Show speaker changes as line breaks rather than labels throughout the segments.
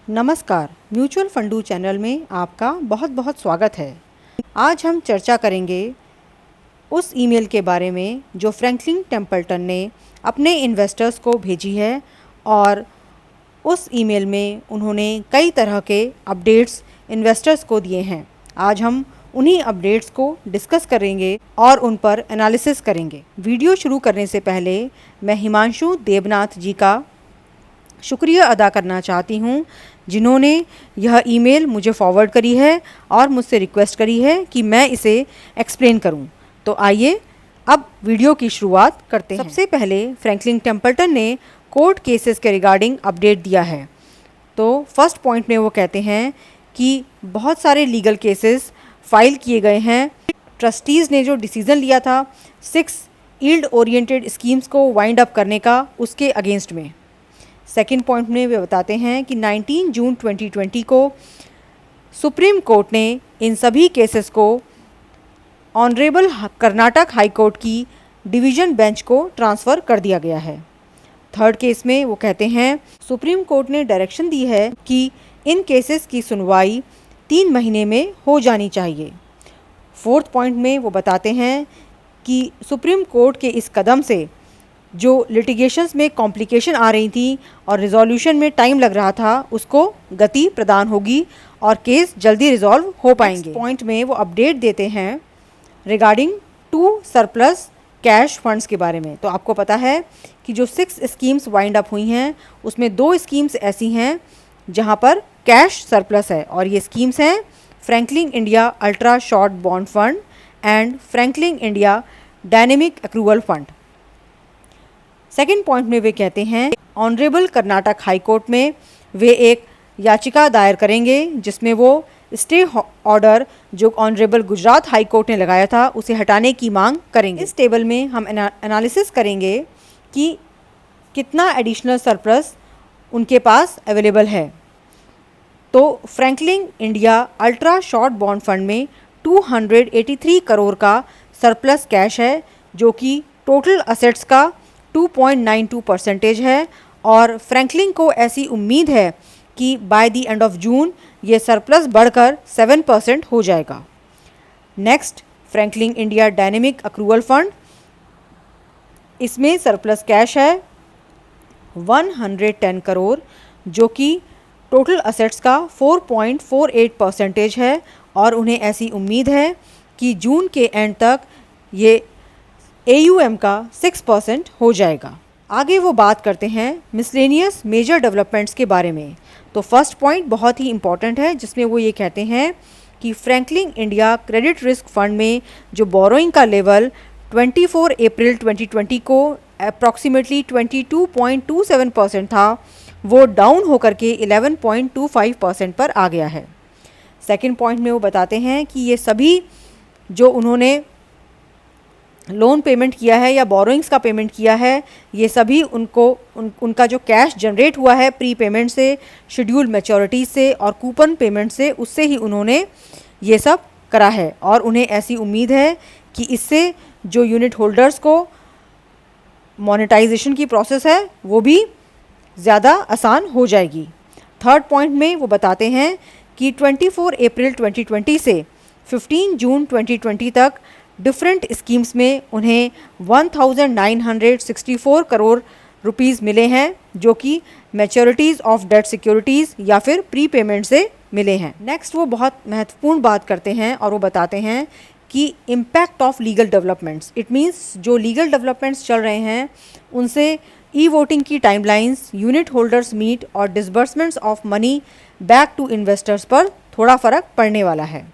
नमस्कार, mutual फंडू channel में आपका बहुत बहुत स्वागत है। आज हम चर्चा करेंगे उस ईमेल के बारे में जो फ्रैंकलिन टेम्पल्टन ने अपने इन्वेस्टर्स को भेजी है और उस ईमेल में उन्होंने कई तरह के अपडेट्स इन्वेस्टर्स को दिए हैं। आज हम उन्हीं अपडेट्स को डिस्कस करेंगे और उन पर एनालिसिस करेंगे। वीडियो शुरू करने से पहले मैं हिमांशु देवनाथ जी का शुक्रिया अदा करना चाहती हूँ, जिन्होंने यह ईमेल मुझे फॉरवर्ड करी है और मुझसे रिक्वेस्ट करी है कि मैं इसे एक्सप्लेन करूँ। तो आइए अब वीडियो की शुरुआत करते हैं। सबसे पहले फ्रैंकलिन टेम्पल्टन ने कोर्ट केसेस के रिगार्डिंग अपडेट दिया है। तो फर्स्ट पॉइंट में वो कहते हैं कि बहुत सारे लीगल केसेस फाइल किए गए हैं। ट्रस्टीज़ ने जो डिसीज़न लिया था 6 यील्ड ओरिएंटेड स्कीम्स को वाइंड अप करने का, उसके अगेंस्ट में। सेकेंड पॉइंट में वे बताते हैं कि 19 जून 2020 को सुप्रीम कोर्ट ने इन सभी केसेस को ऑनरेबल कर्नाटक हाई कोर्ट की डिवीज़न बेंच को ट्रांसफ़र कर दिया गया है। थर्ड केस में वो कहते हैं सुप्रीम कोर्ट ने डायरेक्शन दी है कि इन केसेस की सुनवाई 3 महीने में हो जानी चाहिए। फोर्थ पॉइंट में वो बताते हैं कि सुप्रीम कोर्ट के इस कदम से जो लिटिगेशंस में कॉम्प्लिकेशन आ रही थी और रिजोल्यूशन में टाइम लग रहा था, उसको गति प्रदान होगी और केस जल्दी रिजॉल्व हो पाएंगे। पॉइंट में वो अपडेट देते हैं रिगार्डिंग 2 सरप्लस कैश फंड्स के बारे में। तो आपको पता है कि जो 6 स्कीम्स वाइंड अप हुई हैं, उसमें 2 स्कीम्स ऐसी हैं जहां पर कैश सरप्लस है, और ये स्कीम्स हैं Franklin India ultra short bond fund and Franklin India dynamic accrual fund. Second point में वे कहते हैं ऑनरेबल कर्नाटक हाई कोर्ट में वे एक याचिका दायर करेंगे जिसमें वो स्टे ऑर्डर जो ऑनरेबल गुजरात हाई कोर्ट ने लगाया था उसे हटाने की मांग करेंगे। इस टेबल में हम एनालिसिस करेंगे कि कितना एडिशनल सरप्लस उनके पास अवेलेबल है। तो Franklin India ultra short bond fund में 283 करोड़ का सरप्लस कैश है, जो कि टोटल असेट्स का 2.92% है, और फ्रैंकलिन को ऐसी उम्मीद है कि by the end of June ये सरप्लस बढ़कर 7% हो जाएगा। Next, Franklin India dynamic accrual fund, इसमें सरप्लस कैश है 110 करोड़, जो कि टोटल असेट्स का 4.48% है, और उन्हें ऐसी उम्मीद है कि जून के एंड तक ये AUM का 6% हो जाएगा। आगे वो बात करते हैं मिसलेनियस मेजर डेवलपमेंट्स के बारे में। तो फर्स्ट पॉइंट बहुत ही इंपॉर्टेंट है, जिसमें वो ये कहते हैं कि Franklin India credit risk fund में जो बोरोइंग का लेवल 24 अप्रैल 2020 को अप्रॉक्सीमेटली 22.27% था, वो डाउन होकर के 11.25% पर आ गया है। सेकेंड पॉइंट में वो बताते हैं कि ये सभी जो उन्होंने लोन पेमेंट किया है या बोरोइंग्स का पेमेंट किया है, ये सभी उनका जो कैश जनरेट हुआ है प्री पेमेंट से, शेड्यूल मैच्योरिटीज से और कूपन पेमेंट से, उससे ही उन्होंने ये सब करा है, और उन्हें ऐसी उम्मीद है कि इससे जो यूनिट होल्डर्स को मोनेटाइजेशन की प्रोसेस है वो भी ज़्यादा आसान हो जाएगी। थर्ड पॉइंट में वो बताते हैं कि 24 अप्रैल 2020 से 15 जून 2020 तक डिफरेंट स्कीम्स में उन्हें 1964 करोड़ रुपीस मिले हैं, जो कि मैच्योरिटीज़ ऑफ डेट सिक्योरिटीज़ या फिर प्री पेमेंट से मिले हैं। नेक्स्ट, वो बहुत महत्वपूर्ण बात करते हैं और वो बताते हैं कि impact of legal developments, it means जो लीगल डेवलपमेंट्स चल रहे हैं उनसे ई वोटिंग की टाइमलाइंस, यूनिट होल्डर्स मीट और disbursements of money back to investors पर थोड़ा फ़र्क पड़ने वाला है।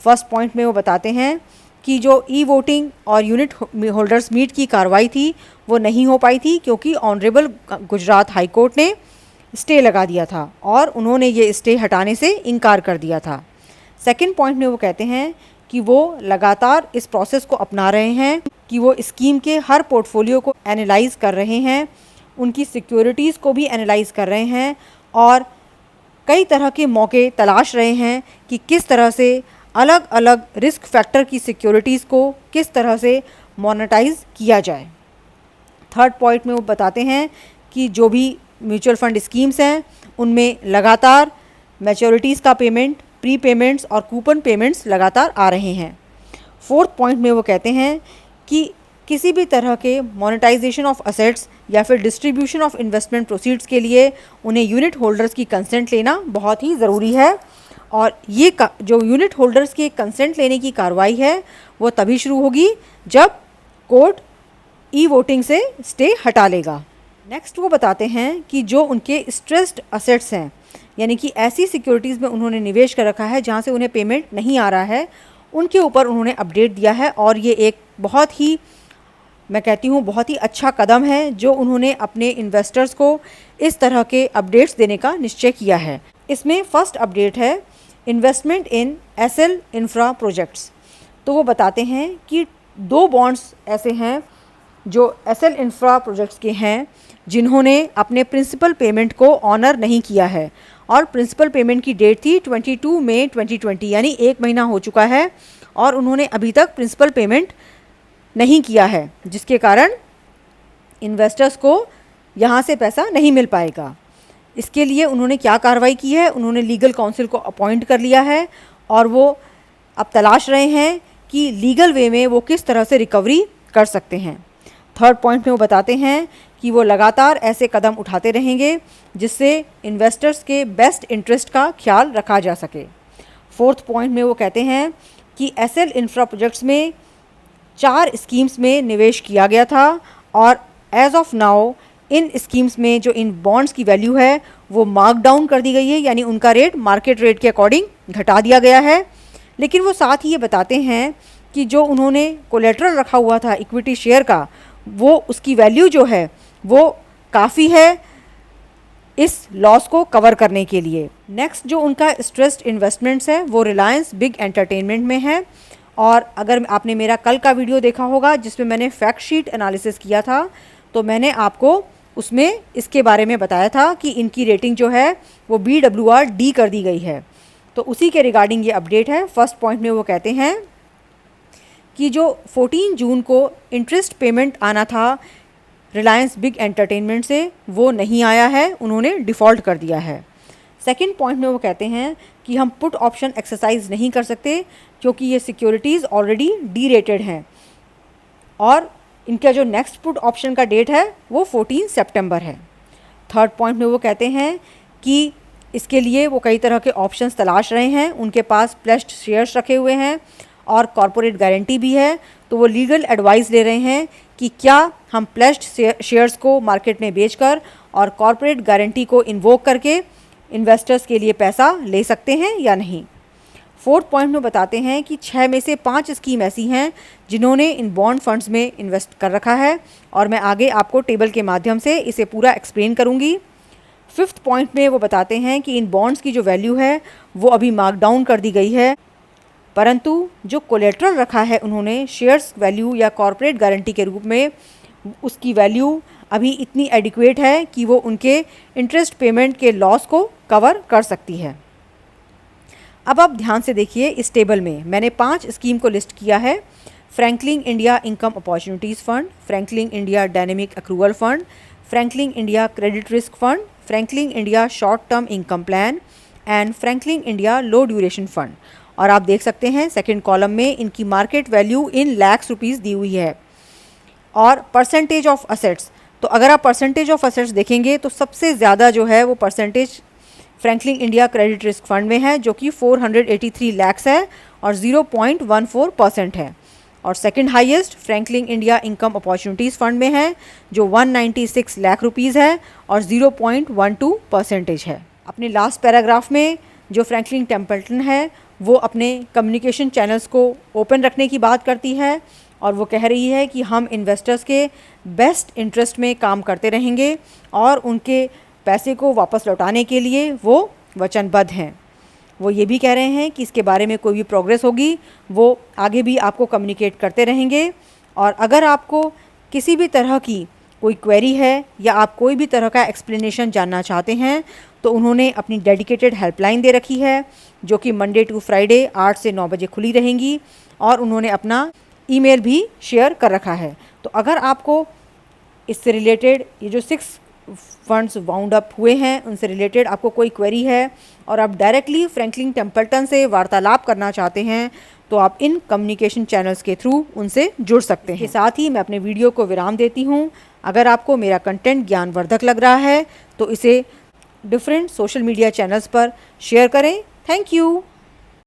फर्स्ट पॉइंट में वो बताते हैं कि जो ई वोटिंग और यूनिट होल्डर्स मीट की कार्रवाई थी वो नहीं हो पाई थी, क्योंकि ऑनरेबल गुजरात हाई कोर्ट ने स्टे लगा दिया था और उन्होंने ये स्टे हटाने से इनकार कर दिया था। सेकंड पॉइंट में वो कहते हैं कि वो लगातार इस प्रोसेस को अपना रहे हैं कि वो स्कीम के हर पोर्टफोलियो को एनालाइज कर रहे हैं, उनकी सिक्योरिटीज़ को भी एनालाइज कर रहे हैं, और कई तरह के मौके तलाश रहे हैं कि किस तरह से अलग अलग रिस्क फैक्टर की सिक्योरिटीज़ को किस तरह से मोनेटाइज किया जाए। थर्ड पॉइंट में वो बताते हैं कि जो भी म्यूचुअल फंड स्कीम्स हैं उनमें लगातार मैच्योरिटीज़ का पेमेंट, प्री पेमेंट्स और कूपन पेमेंट्स लगातार आ रहे हैं। फोर्थ पॉइंट में वो कहते हैं कि किसी भी तरह के मोनेटाइजेशन ऑफ असेट्स या फिर डिस्ट्रीब्यूशन ऑफ इन्वेस्टमेंट प्रोसीड्स के लिए उन्हें यूनिट होल्डर्स की कंसेंट लेना बहुत ही ज़रूरी है। और ये जो यूनिट होल्डर्स की कंसेंट लेने की कार्रवाई है वो तभी शुरू होगी जब कोर्ट ई वोटिंग से स्टे हटा लेगा। नेक्स्ट वो बताते हैं कि जो उनके स्ट्रेस्ड असेट्स हैं, यानी कि ऐसी सिक्योरिटीज़ में उन्होंने निवेश कर रखा है जहाँ से उन्हें पेमेंट नहीं आ रहा है, उनके ऊपर उन्होंने अपडेट दिया है। और ये एक बहुत ही, मैं कहती हूँ बहुत ही अच्छा कदम है जो उन्होंने अपने इन्वेस्टर्स को इस तरह के अपडेट्स देने का निश्चय किया है। इसमें फर्स्ट अपडेट है investment in SL infra projects. तो वो बताते हैं कि 2 बॉन्ड्स ऐसे हैं जो एसएल इंफ्रा प्रोजेक्ट्स के हैं जिन्होंने अपने प्रिंसिपल पेमेंट को ऑनर नहीं किया है। और प्रिंसिपल पेमेंट की डेट थी 22 मई 2020, यानी 1 महीना हो चुका है और उन्होंने अभी तक प्रिंसिपल पेमेंट नहीं किया है, जिसके कारण इन्वेस्टर्स को यहाँ से पैसा नहीं मिल पाएगा। इसके लिए उन्होंने क्या कार्रवाई की है, उन्होंने लीगल काउंसिल को अपॉइंट कर लिया है और वो अब तलाश रहे हैं कि लीगल वे में वो किस तरह से रिकवरी कर सकते हैं। थर्ड पॉइंट में वो बताते हैं कि वो लगातार ऐसे कदम उठाते रहेंगे जिससे इन्वेस्टर्स के बेस्ट इंटरेस्ट का ख्याल रखा जा सके। फोर्थ पॉइंट में वो कहते हैं कि एसएल इंफ्रा प्रोजेक्ट्स में 4 स्कीम्स में निवेश किया गया था और एज ऑफ नाउ इन स्कीम्स में जो इन बॉन्ड्स की वैल्यू है वो मार्क डाउन कर दी गई है, यानी उनका रेट मार्केट रेट के अकॉर्डिंग घटा दिया गया है। लेकिन वो साथ ही ये बताते हैं कि जो उन्होंने कोलेट्रल रखा हुआ था इक्विटी शेयर का, वो उसकी वैल्यू जो है वो काफ़ी है इस लॉस को कवर करने के लिए। नेक्स्ट जो उनका स्ट्रेस्ड इन्वेस्टमेंट्स है वो रिलायंस बिग एंटरटेनमेंट में है। और अगर आपने मेरा कल का वीडियो देखा होगा जिसमें मैंने फैक्ट शीट एनालिसिस किया था, तो मैंने आपको उसमें इसके बारे में बताया था कि इनकी रेटिंग जो है वो BWR D कर दी गई है। तो उसी के रिगार्डिंग ये अपडेट है। फर्स्ट पॉइंट में वो कहते हैं कि जो 14 जून को इंटरेस्ट पेमेंट आना था रिलायंस बिग एंटरटेनमेंट से वो नहीं आया है, उन्होंने डिफ़ॉल्ट कर दिया है। सेकंड पॉइंट में वो कहते हैं कि हम पुट ऑप्शन एक्सरसाइज नहीं कर सकते क्योंकि ये सिक्योरिटीज़ ऑलरेडी डी रेटेड हैं और इनका जो नेक्स्ट पुट ऑप्शन का डेट है वो 14 सितंबर है। थर्ड पॉइंट में वो कहते हैं कि इसके लिए वो कई तरह के ऑप्शंस तलाश रहे हैं, उनके पास प्लेस्ड शेयर्स रखे हुए हैं और कॉरपोरेट गारंटी भी है। तो वो लीगल एडवाइस ले रहे हैं कि क्या हम प्लेस्ड शेयर्स को मार्केट में बेचकर और कॉरपोरेट गारंटी को इन्वोक करके इन्वेस्टर्स के लिए पैसा ले सकते हैं या नहीं। फोर्थ पॉइंट में बताते हैं कि 6 में से 5 स्कीम ऐसी हैं जिन्होंने इन बॉन्ड फंड्स में इन्वेस्ट कर रखा है और मैं आगे आपको टेबल के माध्यम से इसे पूरा एक्सप्लेन करूंगी। फिफ्थ पॉइंट में वो बताते हैं कि इन बॉन्ड्स की जो वैल्यू है वो अभी मार्क डाउन कर दी गई है, परंतु जो कोलेट्रल रखा है उन्होंने शेयर्स वैल्यू या कॉरपोरेट गारंटी के रूप में, उसकी वैल्यू अभी इतनी एडिक्वेट है कि वो उनके इंटरेस्ट पेमेंट के लॉस को कवर कर सकती है। अब आप ध्यान से देखिए, इस टेबल में मैंने 5 स्कीम को लिस्ट किया है। Franklin India income opportunities fund, Franklin India dynamic accrual fund, Franklin India credit risk fund, Franklin India short term income plan and Franklin India low duration fund. और आप देख सकते हैं सेकंड कॉलम में इनकी market value in lakhs rupees दी हुई है और परसेंटेज ऑफ असेट्स। तो अगर आप परसेंटेज ऑफ असेट्स देखेंगे तो सबसे ज़्यादा जो है वो percentage Franklin India credit risk fund में है जो कि 483 लाख्स है और 0.14% है। और second highest Franklin India income opportunities fund में है जो 196 लाख रुपीज़ है और 0.12% है। अपने लास्ट पैराग्राफ में जो फ्रैंकलिन टेम्पल्टन है वो अपने कम्युनिकेशन चैनल्स को ओपन रखने की बात करती है और वो कह रही है कि हम इन्वेस्टर्स के बेस्ट इंटरेस्ट में काम करते रहेंगे और उनके पैसे को वापस लौटाने के लिए वो वचनबद्ध हैं। वो ये भी कह रहे हैं कि इसके बारे में कोई भी प्रोग्रेस होगी वो आगे भी आपको कम्युनिकेट करते रहेंगे। और अगर आपको किसी भी तरह की कोई क्वेरी है या आप कोई भी तरह का एक्सप्लेनेशन जानना चाहते हैं तो उन्होंने अपनी डेडिकेटेड हेल्पलाइन दे रखी है जो कि मंडे टू फ्राइडे 8 से 9 बजे खुली रहेंगी और उन्होंने अपना ईमेल भी शेयर कर रखा है। तो अगर आपको इससे रिलेटेड ये जो 6 फंड्स वाउंड अप हुए हैं, उनसे रिलेटेड आपको कोई क्वेरी है और आप डायरेक्टली फ्रैंकलिन टेम्पल्टन से वार्तालाप करना चाहते हैं तो आप इन कम्युनिकेशन चैनल्स के थ्रू उनसे जुड़ सकते हैं। इसके साथ ही मैं अपने वीडियो को विराम देती हूँ। अगर आपको मेरा कंटेंट ज्ञानवर्धक लग रहा है तो इसे डिफरेंट सोशल मीडिया चैनल्स पर शेयर करें। Thank you.